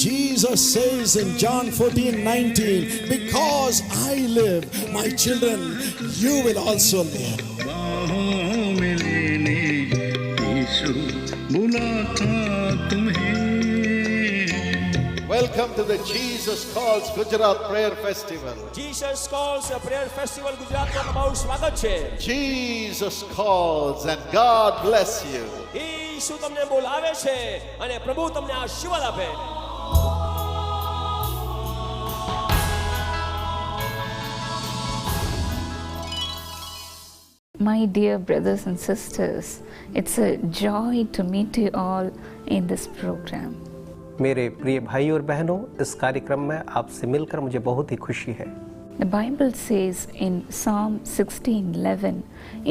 Jesus says in John 14:19, because I live, my children, you will also live. Welcome to the Jesus Calls Gujarat Prayer Festival. Jesus Calls Prayer Festival ગુજરાતમાં તમારું સ્વાગત છે. Jesus calls and God bless you. ઈસુ તમને બોલાવે છે અને પ્રભુ તમને આશીર્વાદ આપે. My dear brothers and sisters, it's a joy to meet you all in this program. मेरे प्रिय भाई और बहनों, इस कार्यक्रम में आपसे मिलकर मुझे बहुत ही खुशी है. The Bible says in Psalm 16:11,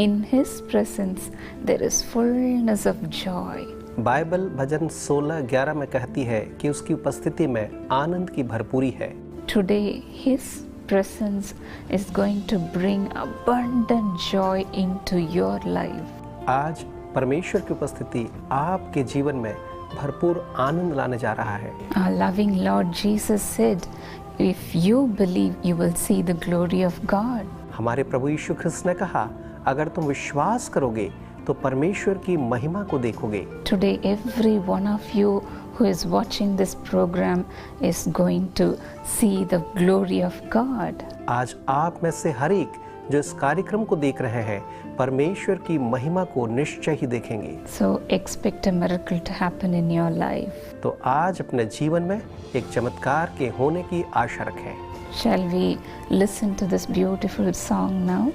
in His presence there is fullness of joy. Bible भजन 16:11 में कहती है कि उसकी उपस्थिति में आनंद की भरपूरी है. Today His presence is going to bring abundant joy into your life. आज परमेश्वर की उपस्थिति आपके जीवन में भरपूर आनंद लाने जा रहा है. Our loving Lord Jesus said, if you believe, you will see the glory of God. हमारे प्रभु यीशु ख्रिस्त ने कहा, अगर तुम विश्वास करोगे तो परमेश्वर की महिमा को देखोगे. Today every one of you who is watching this program is going to see the glory of God. आज आप में से हर एक जो इस कार्यक्रम को देख रहे हैं, परमेश्वर की महिमा को निश्चय ही देखेंगे. So expect a miracle to happen in your life. तो आज अपने जीवन में एक चमत्कार के होने की आशा रखें. Shall we listen to this beautiful song now?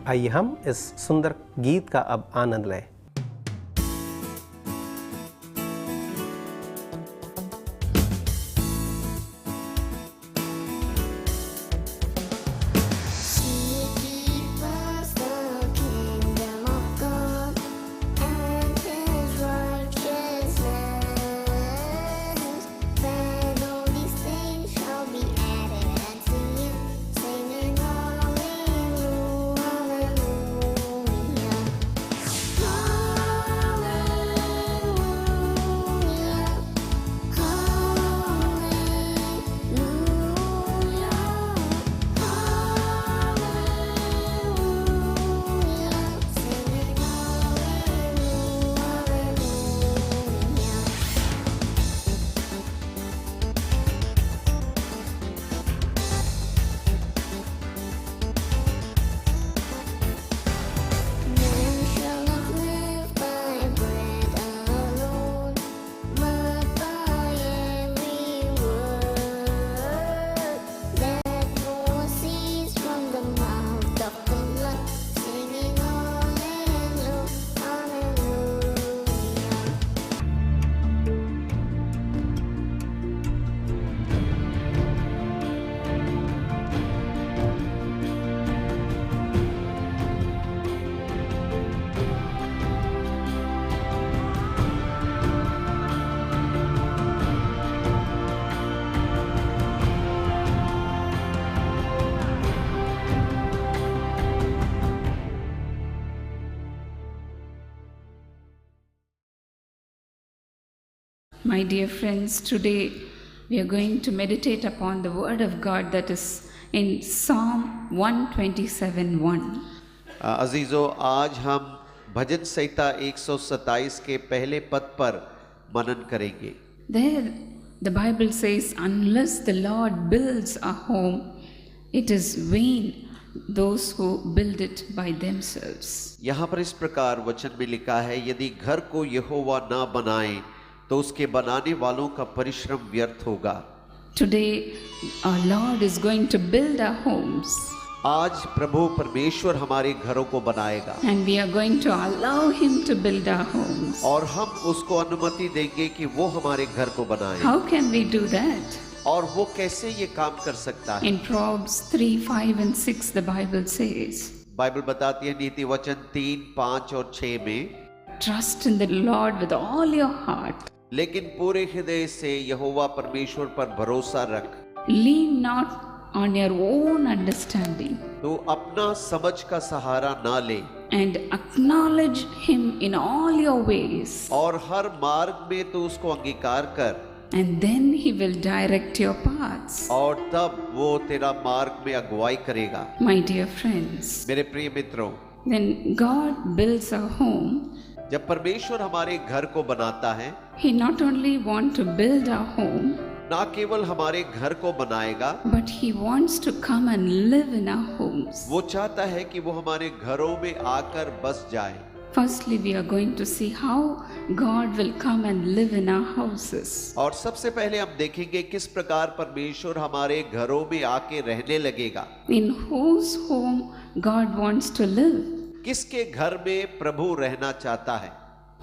आइए हम इस सुंदर गीत का अब आनंद लें. My dear friends, today we are going to meditate upon the word of God that is in Psalm 127:1. अजीजों, आज हम भजन संहिता 127 के पहले पद पर मनन करेंगे. There the Bible says, unless the Lord builds a home, it is vain those who build it by themselves. यहाँ पर इस प्रकार वचन में लिखा है, यदि घर को यहोवा ना बनाए तो उसके बनाने वालों का परिश्रम व्यर्थ होगा. Today our Lord is going to build our homes. आज प्रभु परमेश्वर हमारे घरों को बनाएगा. And we are going to allow Him to build our homes. और हम उसको अनुमति देंगे कि वो हमारे घर को बनाए. How can we do that? और वो कैसे ये काम कर सकता है? In Proverbs 3, 5 and 6 the Bible says, Bible बताती है नीति वचन 3, 5 और 6 में, trust in the Lord with all your heart. लेकिन पूरे हृदय से यहोवा परमेश्वर पर भरोसा रख. Lean not on your own understanding. तो अपना समझ का सहारा ना ले. and acknowledge him in all your ways, और हर मार्ग में तो उसको अंगीकार कर, and then he will direct your paths. और तब वो तेरा मार्ग में अगुवाई करेगा। My dear friends, मेरे प्रिय मित्रों, when God builds a home, जब परमेश्वर हमारे घर को बनाता है, he not only wants to build a home, ना केवल हमारे घर को बनाएगा, but he wants to come and live in our homes. वो चाहता है कि वो हमारे घरों में आकर बस जाए। Firstly, we are going to see how God will come and live in our houses. और सबसे पहले हम देखेंगे किस प्रकार परमेश्वर हमारे घरों में आके रहने लगेगा। In whose home God wants to live. किसके घर में प्रभु रहना चाहता है।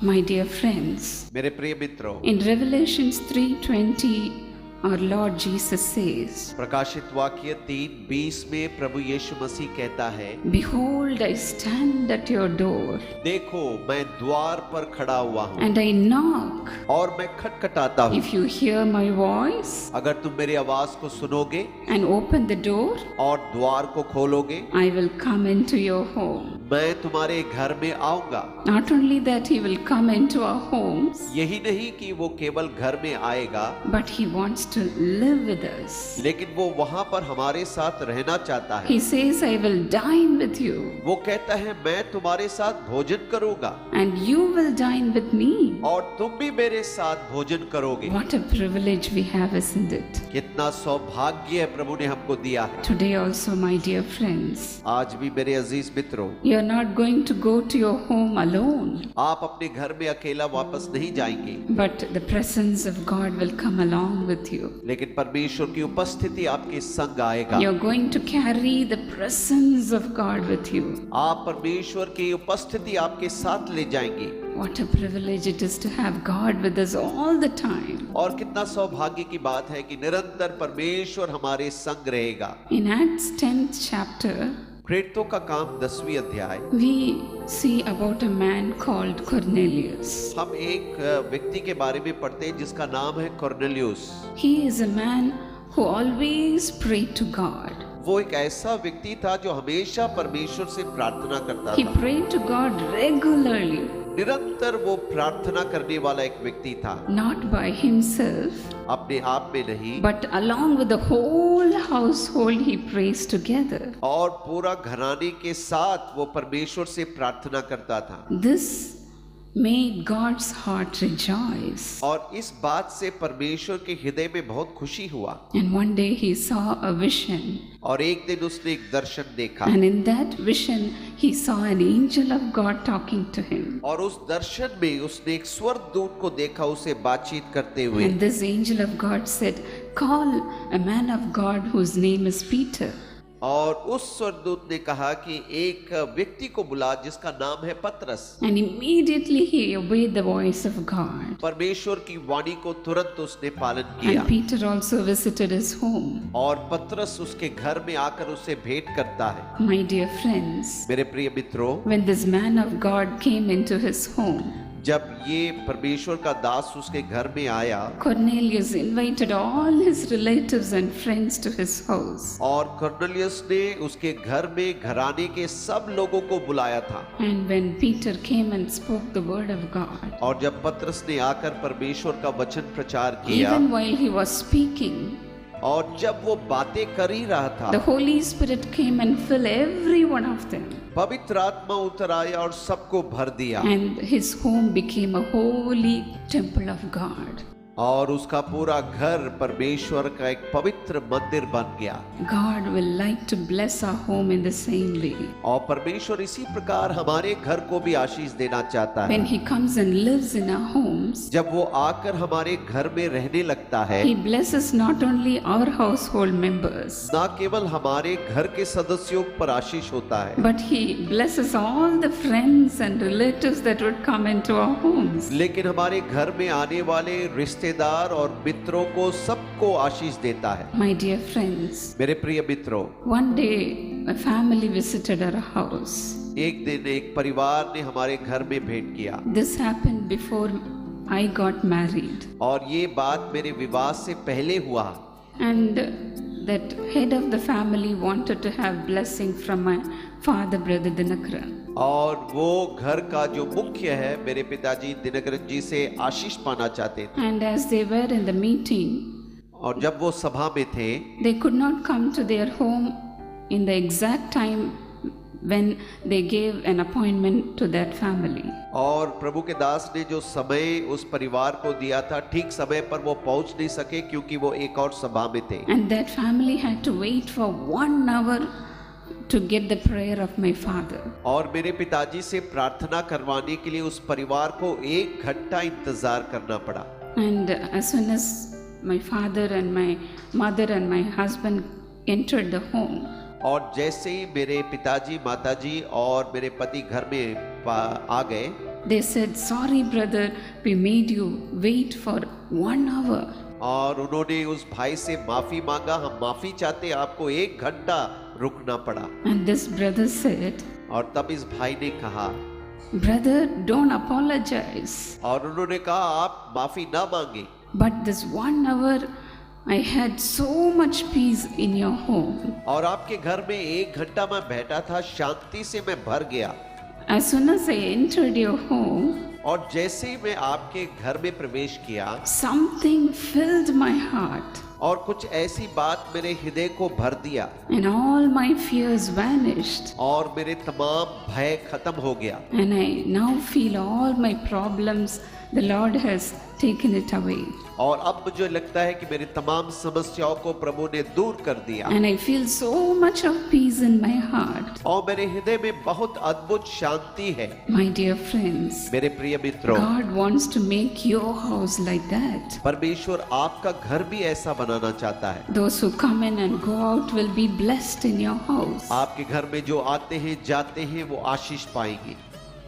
My dear friends, मेरे प्रिय मित्रों, in Revelations 3:20, our Lord Jesus says, प्रकाशित वाक्य 3:20 में प्रभु यीशु मसीह कहता है, Behold, I stand at your door, देखो मैं द्वार पर खड़ा हुआ हूँ and I knock. और मैं खटखटाता हूँ। If you hear my voice अगर तुम मेरी आवाज को सुनोगे and open the door, और द्वार को खोलोगे, I will come into your home. मैं तुम्हारे घर में आऊंगा। Not only that, he will come into our homes, यही नहीं कि वो केवल घर में आएगा, but he wants to live with us. लेकिन वो वहां पर हमारे साथ रहना चाहता है। He says, I will dine with you, वो कहता है मैं तुम्हारे साथ भोजन करूंगा and you will dine with me. और तुम भी मेरे साथ भोजन करोगे। What a privilege we have, isn't it? कितना सौभाग्य है प्रभु ने हमको दिया है। Today also, my dear friends, आज भी मेरे अजीज मित्रों, you are not going to go to your home alone, आप अपने घर में अकेला वापस नहीं जाएंगे, but the presence of God will come along with you. लेकिन परमेश्वर की उपस्थिति आपके संग आएगा। You are going to carry the presence of God with you. आप परमेश्वर की उपस्थिति आपके साथ ले जाएंगे। What a privilege it is to have God with us all the time. और कितना सौभाग्य की बात है कि निरंतर परमेश्वर हमारे संग रहेगा। In Acts 10th chapter, प्रेरितों का काम 10वीं अध्याय, we see about a man called Cornelius. हम एक व्यक्ति के बारे में पढ़ते हैं जिसका नाम है कोर्नेलियुस। He is a man who always prayed to God. वो एक ऐसा व्यक्ति था जो हमेशा परमेश्वर से प्रार्थना करता He था। prayed to God regularly, निरंतर वो प्रार्थना करने वाला एक व्यक्ति था, not by himself, अपने आप में नहीं, but along with the whole household he prays together. और पूरा घराने के साथ वो परमेश्वर से प्रार्थना करता था। This made God's heart rejoice. और इस बात से परमेश्वर के हृदय में बहुत खुशी हुआ। And one day he saw a vision. और एक दिन उसने एक दर्शन देखा, And in that vision, he saw an angel of God talking to him. और उस दर्शन में उसने एक स्वर्गदूत को देखा उसे बातचीत करते हुए। And this angel of God said, Call a man of God whose name is Peter. और उस स्वर्गदूत ने कहा कि एक व्यक्ति को बुला जिसका नाम है पतरस। And immediately he obeyed the voice of God. परमेश्वर की वाणी को तुरंत उसने पालन किया। And Peter also visited his home. और पतरस उसके घर में आकर उससे भेंट करता है। My dear friends, मेरे प्रिय मित्रों, when this man of God came into his home, जब ये परमेश्वर का दास उसके घर में आया, Cornelius invited all his relatives and friends to his house. और कोर्नेलियस ने उसके घर में घराने के सब लोगों को बुलाया था। And when Peter came and spoke the word of God, और जब पतरस ने आकर परमेश्वर का वचन प्रचार किया, even while he was speaking, और जब वो बातें कर ही रहा था, the Holy Spirit came and filled every one of them. पवित्र आत्मा उतर आया और सबको भर दिया, And his home became a holy temple of God. और उसका पूरा घर परमेश्वर का एक पवित्र मंदिर बन गया। God will like to bless our home in the same way. और परमेश्वर इसी प्रकार हमारे घर को भी आशीष देना चाहता है। When he comes and lives in our homes, जब वो आकर हमारे घर में रहने लगता है, he blesses not only our household members, ना केवल हमारे घर के सदस्यों पर आशीष होता है, but he blesses all the friends and relatives that would come into our homes. लेकिन हमारे घर में आने वाले रिश्तेदार और मित्रों को सबको आशीष देता है। My dear friends, मेरे प्रिय मित्रों, one day a family visited our house. एक दिन एक परिवार ने हमारे घर में भेंट किया। This happened before I got married. और ये बात मेरे विवाह से पहले हुआ। And that head of the family wanted to have blessing from my father, brother Dinakaran. और वो घर का जो मुख्य है, मेरे पिताजी दिनकरन जी से आशीष पाना चाहते थे। And as they were in the meeting, और जब वो सभा में थे, they could not come to their home in the exact time when they gave an appointment to that family. और प्रभु के दास ने जो समय उस परिवार को दिया था, ठीक समय पर वो पहुंच नहीं सके क्योंकि वो एक और सभा में थे। And that family had to wait for 1 hour to get the prayer of my father. और मेरे पिताजी से प्रार्थना करवाने के लिए उस परिवार को 1 घंटा इंतजार करना पड़ा। And as soon as my father and my mother and my husband entered the home, और जैसे ही मेरे पिताजी, माताजी और मेरे पति घर में आ गए, they said, "Sorry, brother, we made you wait for 1 hour." और उन्होंने उस भाई से माफी मांगा, हम माफी चाहते, आपको 1 घंटा रुकना पड़ा। And this brother said, और तब इस भाई ने कहा, "Brother, don't apologize. और उन्होंने कहा, आप माफी ना मांगे, But this 1 hour, I had so much peace in your home. और आपके घर में 1 घंटा मैं बैठा था, शांति से मैं भर गया। As soon as I entered your home, और जैसे ही मैं आपके घर में प्रवेश किया, something filled my heart, और कुछ ऐसी बात मेरे हृदय को भर दिया, and all my fears vanished. और मेरे तमाम भय खत्म हो गया। And I now feel all my problems, the Lord has taken it away. और अब मुझे लगता है कि मेरी तमाम समस्याओं को प्रभु ने दूर कर दिया। And I feel so much of peace in my heart. और मेरे हृदय में बहुत अद्भुत शांति है। My dear friends, मेरे प्रिय मित्रों, God wants to make your house like that. परमेश्वर आपका घर भी ऐसा बनाना चाहता है। Those who come in and go out will be blessed in your house. आपके घर में जो आते हैं जाते हैं वो आशीष पाएंगे।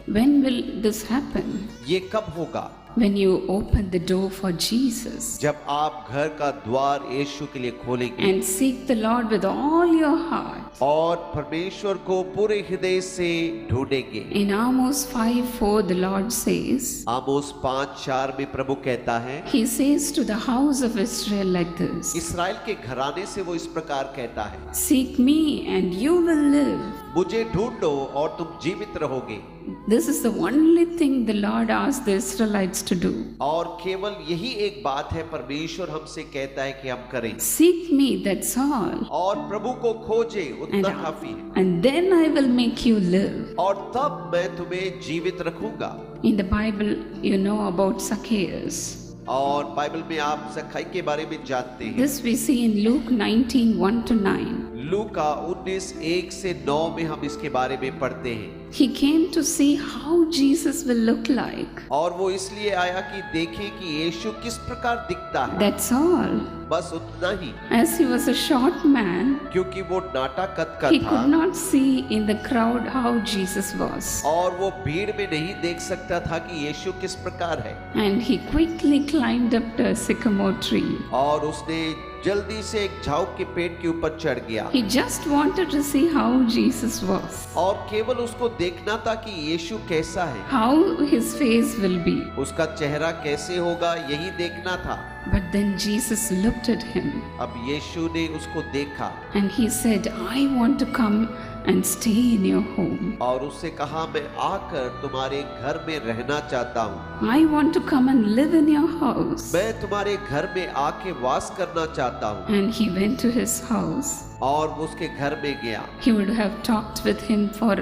When will this happen? ये कब होगा? When you open the door for Jesus जब आप घर का द्वार यीशु के लिए खोलेंगे and seek the Lord with all your heart. और परमेश्वर को पूरे हृदय से ढूंढेंगे। In Amos 5:4 the Lord says, आमोस 5:4 में प्रभु कहता है, He says to the house of Israel like this, इस्राएल के घराने से वो इस प्रकार कहता है, Seek me and you will live. मुझे ढूंढो और तुम जीवित रहोगे। This is the only thing the Lord asked the Israelites to do. और केवल यही एक बात है परमेश्वर हमसे कहता है कि हम करें। Seek me, that's all. और प्रभु को खोजे, उतना काफी है। And then I will make you live. और तब मैं तुम्हें जीवित रखूंगा। In the Bible, you know about Zacchaeus. और बाइबल में आप ज़क्खाई के बारे में जानते हैं। This we see in Luke 19:1-9. लूका 19:1 से 9 में हम इसके बारे में पढ़ते हैं। He came to see how Jesus will look like. और वो इसलिए आया कि देखे कि यीशु किस प्रकार दिखता है। That's all. बस उतना ही, As he was a short man, क्योंकि वो नाटा कद का he था could not see in the crowd how Jesus was. और वो भीड़ में नहीं देख सकता था कि यीशु किस प्रकार है। And he quickly climbed up to a sycamore tree. और उसने जल्दी से एक झाऊ के पेड़ के ऊपर चढ़ गया। He just wanted to see how Jesus was, और केवल उसको देखना था कि यीशु कैसा है, how his face will be. उसका चेहरा कैसे होगा, यही देखना था। But then Jesus looked at him अब यीशु ने उसको देखा and he said, I want to come and stay in your home. और उससे कहा, मैं आकर तुम्हारे घर में रहना चाहता हूँ। I want to come and live in your house. मैं तुम्हारे घर में आके वास करना चाहता हूँ। And he went to his house. और वो उसके घर में गया He would have talked with him for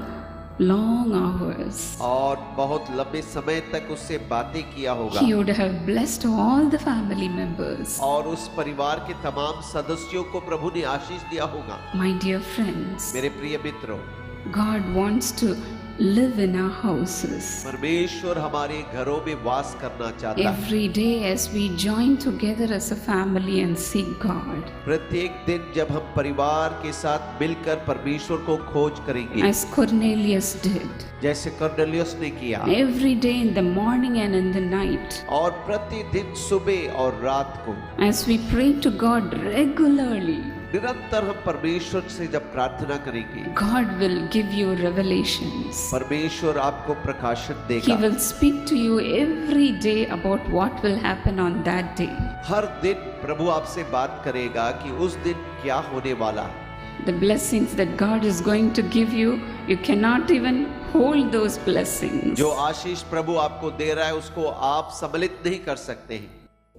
long hours. और बहुत लंबे समय तक उससे बातें किया होगा। He would have blessed all the family members. और उस परिवार के तमाम सदस्यों को प्रभु ने आशीष दिया होगा। My dear friends, मेरे प्रिय मित्रों, God wants to live in our houses. परमेश्वर हमारे घरों में वास करना चाहता है। Every day as we join together as a family and seek God. प्रत्येक दिन जब हम परिवार के साथ मिलकर परमेश्वर को खोज करेंगे, As Cornelius did. जैसे कर्नेलियुस ने किया, Every day in the morning and in the night. और प्रतिदिन सुबह और रात को As we pray to God regularly, निरंतर हम परमेश्वर से जब प्रार्थना करेंगे, God will give you revelations. परमेश्वर आपको प्रकाशन He देगा। will speak to you every day about what will happen on that day. हर दिन प्रभु आपसे बात करेगा कि उस दिन क्या होने वाला है। the blessings that God is going to give you, you cannot even hold those blessings. जो आशीष प्रभु आपको दे रहा है उसको आप सम्मिलित नहीं कर सकते हैं।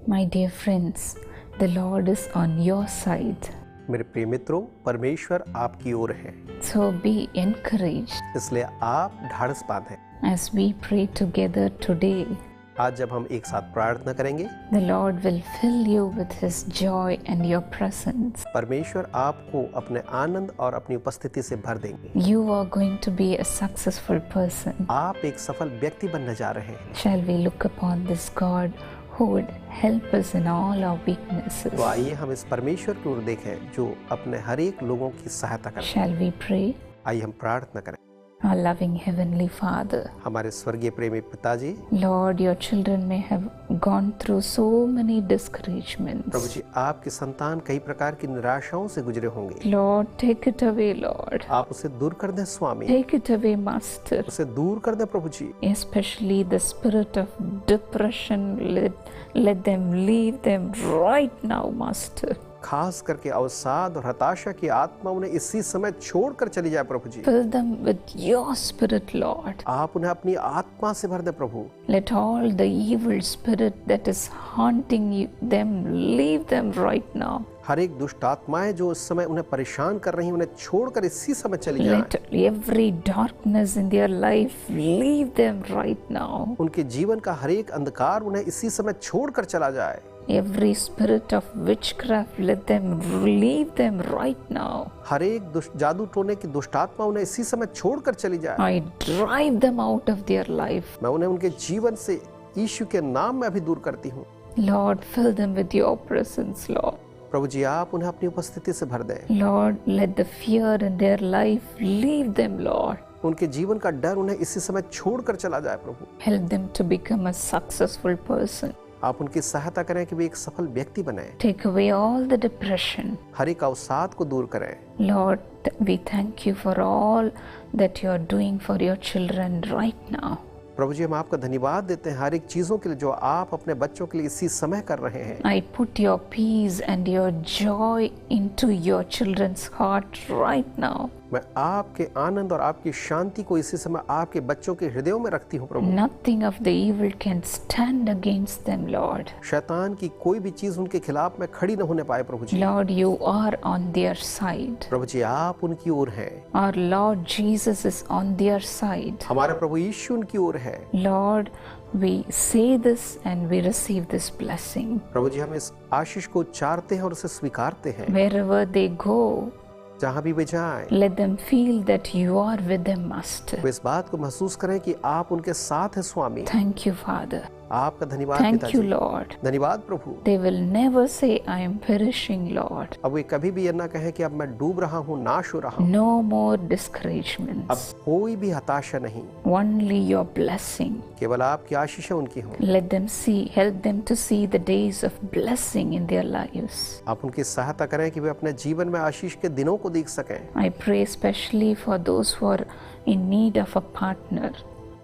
My dear friends, the Lord is on your side. मेरे प्रिय मित्रों, परमेश्वर आपकी ओर है, So be encouraged इसलिए आप ढाढ़स बांधें। as we pray together today. आज जब हम एक साथ प्रार्थना करेंगे, The Lord will fill you with His joy and your presence. परमेश्वर आपको अपने आनंद और अपनी उपस्थिति से भर देंगे। You are going to be a successful person. आप एक सफल व्यक्ति बनने जा रहे हैं। Shall we look upon this God who would help us in all our weaknesses? तो आइए हम इस परमेश्वर की ओर देखें जो अपने हर एक लोगों की सहायता करते हैं। Shall we pray? आइए हम प्रार्थना करें। Our loving Heavenly Father, हमारे स्वर्गीय प्रेमी पिताजी, Lord, your children may have gone through so many discouragements. प्रभु जी आपकी संतान कई प्रकार की निराशाओं से गुजरे होंगे। Lord, take it away, Lord. आप उसे दूर कर दें स्वामी, Take it away, Master. उसे दूर कर दें प्रभु जी। Especially the spirit of depression, let them leave them right now, Master. खास करके अवसाद और हताशा की आत्मा उन्हें इसी समय छोड़कर चली जाए प्रभु जी। Fill them with your spirit, Lord. आप उन्हें अपनी आत्मा से भर दें प्रभु। Let all the evil spirit that is haunting them, leave them right now. हर एक दुष्ट आत्माएं जो इस समय उन्हें परेशान कर रही हैं, उन्हें छोड़कर इसी समय चली जाएं। Let every darkness in their life leave them right now. उनके जीवन का हर एक अंधकार उन्हें इसी समय छोड़कर चला जाए। Every spirit of witchcraft, let them leave them right now. हर एक दुष्ट जादू टोने की दुष्ट आत्मा उन्हें इसी समय छोड़कर चली जाए। I drive them out of their life. मैं उन्हें उनके जीवन से यीशु के नाम में अभी दूर करती हूँ। Lord, fill them with your presence, Lord. प्रभु जी आप उन्हें अपनी उपस्थिति से भर दें। Lord, let the fear in their life leave them, Lord. उनके जीवन का डर उन्हें इसी समय छोड़कर चला जाए प्रभु। Help them to become a successful person. आप उनकी सहायता करें कि वे एक सफल व्यक्ति बने। Take away all the depression. हर एक अवसाद को दूर करें। Lord, we thank you for all that you are doing for your children right now. प्रभु जी हम आपका धन्यवाद देते हैं हर एक चीजों के लिए जो आप अपने बच्चों के लिए इसी समय कर रहे हैं। I put your peace and your joy into your children's heart right now. मैं आपके आनंद और आपकी शांति को इसी समय आपके बच्चों के हृदयों में रखती हूँ प्रभु। Nothing of the evil can stand against them, Lord. शैतान की कोई भी चीज उनके खिलाफ में खड़ी न होने पाए प्रभु जी। Lord, you are on their side. प्रभु जी आप उनकी ओर हैं। Our Lord Jesus is on their side. हमारे प्रभु यीशु उनकी ओर है। Lord, we say this and we receive this blessing. प्रभु जी हम इस आशीष को उच्चारते हैं और उसे स्वीकारते हैं। Wherever they go, जहाँ भी वे जाएं, let them feel that you are with them, Master. वे इस बात को महसूस करें कि आप उनके साथ हैं स्वामी। Thank you, Father. आपका धन्यवाद Thank you, पिताजी। Lord. धन्यवाद प्रभु। They will never say, I am perishing, Lord. अब वे कभी भी ये ना कहें कि अब मैं डूब रहा हूँ, नाश हो रहा हूँ। No more अब discouragements. कोई भी हताशा नहीं, Only your blessing. केवल आपकी आशीषें उनकी हों। Let them see, help them to see the days of blessing in their lives. आप उनकी सहायता करें कि वे अपने जीवन में आशीष के दिनों को देख सकें। I pray especially for those who are in need of a partner.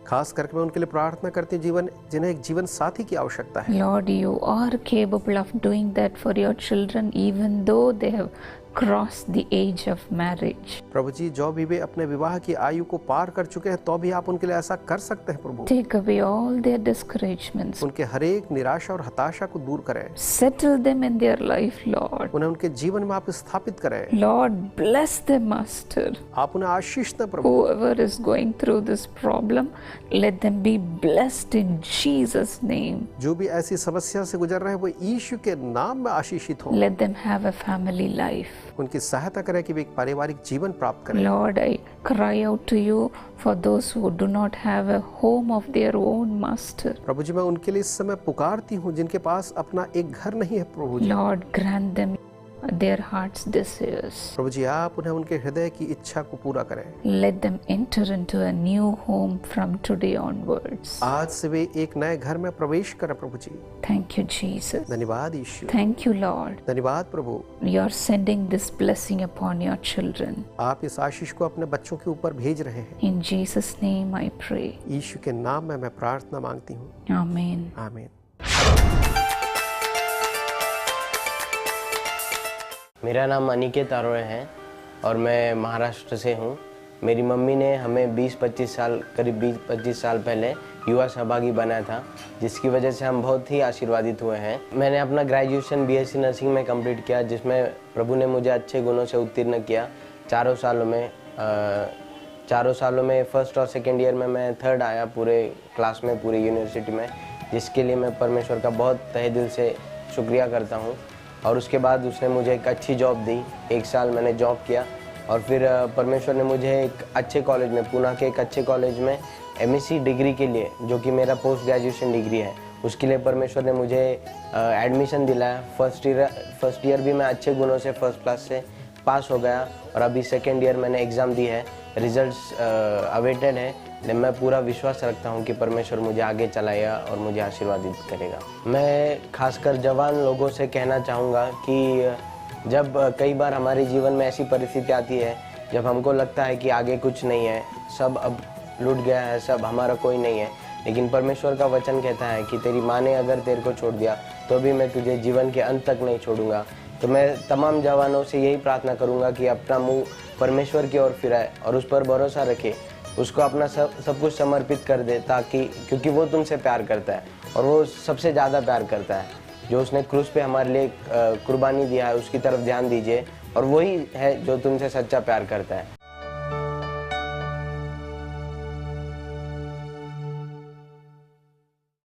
खास करके मैं उनके लिए प्रार्थना करती हूँ जिन्हें एक जीवन साथी की आवश्यकता है। Lord, you are capable of doing that for your children even though they have crossed the age of marriage. प्रभु जी जो भी वे अपने विवाह की आयु को पार कर चुके हैं तो भी आप उनके लिए ऐसा कर सकते हैं प्रभु। Take away all their discouragements. उनके हर एक निराशा और हताशा को दूर करें। Settle them in their life, Lord. उन्हें उनके जीवन में आप स्थापित करें। Lord, bless them, Master. आप उन्हें आशीष दें प्रभु। Whoever is going through this problem, let them be blessed in Jesus' name. जो भी ऐसी समस्या से गुजर रहे हैं वो यीशु के नाम में आशीषित हों। Let them have a family life. उनकी सहायता करें कि वे एक पारिवारिक जीवन प्राप्त करें। Lord, I cry out to you for those who do not have a home of their own, Master. प्रभु जी मैं उनके लिए इस समय पुकारती हूँ जिनके पास अपना एक घर नहीं है प्रभु जी। Lord, grant them their heart's desires. प्रभु जी आप उन्हें उनके हृदय की इच्छा को पूरा करें। Let them enter into a new home from today onwards. आज से वे एक नए घर में प्रवेश करें प्रभु जी। Thank you, Jesus. धन्यवाद यीशु। Thank you, Lord. धन्यवाद प्रभु। You are sending this blessing upon your children. आप इस आशीष को अपने बच्चों के ऊपर भेज रहे हैं। In Jesus' name I pray. यीशु के नाम में मैं प्रार्थना मांगती हूँ। Amen. आमीन। मेरा नाम अनिकेत आरोय है। और मैं महाराष्ट्र से हूँ। मेरी मम्मी ने हमें 20-25 साल करीब 20-25 साल पहले युवा सहभागी बनाया था, जिसकी वजह से हम बहुत ही आशीर्वादित हुए हैं। मैंने अपना ग्रेजुएशन BSc नर्सिंग में कंप्लीट किया, जिसमें प्रभु ने मुझे अच्छे गुणों से उत्तीर्ण किया। चारों सालों में फर्स्ट और सेकेंड ईयर में मैं थर्ड आया पूरे क्लास में, पूरी यूनिवर्सिटी में, जिसके लिए मैं परमेश्वर का बहुत तहे दिल से शुक्रिया करता हूँ। और उसके बाद उसने मुझे एक अच्छी जॉब दी। 1 साल मैंने जॉब किया और फिर परमेश्वर ने मुझे एक अच्छे कॉलेज में, पुणे के एक अच्छे कॉलेज में MSc डिग्री के लिए, जो कि मेरा पोस्ट ग्रेजुएशन डिग्री है, उसके लिए परमेश्वर ने मुझे एडमिशन दिलाया। फर्स्ट ईयर भी मैं अच्छे गुणों से फर्स्ट क्लास से पास हो गया और अभी सेकेंड ईयर मैंने एग्ज़ाम दी है, रिजल्ट्स अवेटेड है। मैं पूरा विश्वास रखता हूँ कि परमेश्वर मुझे आगे चलाएगा और मुझे आशीर्वादित करेगा। मैं खासकर जवान लोगों से कहना चाहूँगा कि जब कई बार हमारे जीवन में ऐसी परिस्थिति आती है जब हमको लगता है कि आगे कुछ नहीं है, सब अब लूट गया है, सब हमारा कोई नहीं है, लेकिन परमेश्वर का वचन कहता है कि तेरी माँ ने अगर तेरे को छोड़ दिया तो भी मैं तुझे जीवन के अंत तक नहीं छोड़ूंगा। तो मैं तमाम जवानों से यही प्रार्थना करूंगा कि अपना मुंह परमेश्वर की ओर फिराए और उस पर भरोसा रखे, उसको अपना सब कुछ समर्पित कर दे, ताकि क्योंकि वो तुमसे प्यार करता है और वो सबसे ज़्यादा प्यार करता है। जो उसने क्रूस पे हमारे लिए कुर्बानी दिया है, उसकी तरफ ध्यान दीजिए और वही है जो तुमसे सच्चा प्यार करता है।